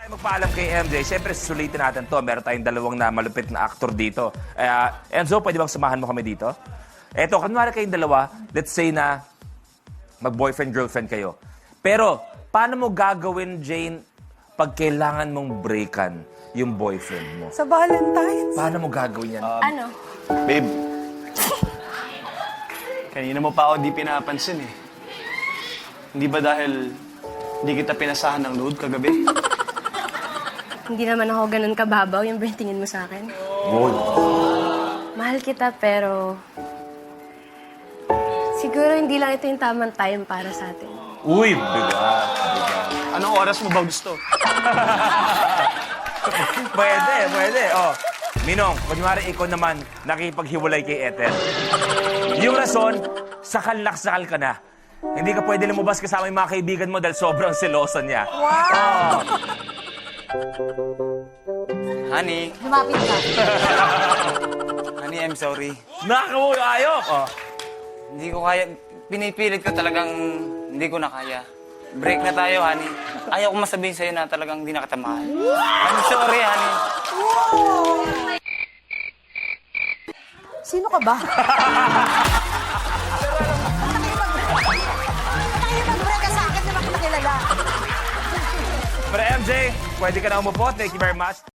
Magpaalam kay MJ, siyempre susulitin natin to. Meron tayong dalawang na malupit na aktor dito. Enzo, pwede bang samahan mo kami dito? Eto, kunwari kayong dalawa, let's say na mag-boyfriend-girlfriend kayo. Pero, paano mo gagawin, Jane, pag kailangan mong breakan yung boyfriend mo? Sa Valentine's. Paano mo gagawin yan? Ano? Babe, kanina mo pa ako di pinapansin eh. Hindi ba dahil hindi kita pinasahan ng load kagabi? Hindi naman ako ganun kababaw yung ba yung tingin mo sa akin. Boy. Mahal kita pero... Siguro hindi lang ito yung tamang time para sa atin. Uy, bigat. Anong oras mo ba gusto? Pwede. Oh. Minong, kunyari ikaw naman nakipaghiwalay kay Ethel. Yung rason, sakal ka na. Hindi ka pwede lumabas kasama yung mga kaibigan mo dahil sobrang selosa niya. Wow! Honey, Lumapit ka. honey, I'm sorry. Nakakamulo ayok! Oh. Hindi ko kaya. Pinipilit ko talagang hindi ko na kaya. Break na tayo, honey. Ayaw ko masabihin sa'yo na talagang hindi na kita mahal. I'm sorry, honey. Sino ka ba? Nakikipag-break ka sa akin, di ba kita kilala? Pero MJ, pwede ka na umupo. Thank you very much.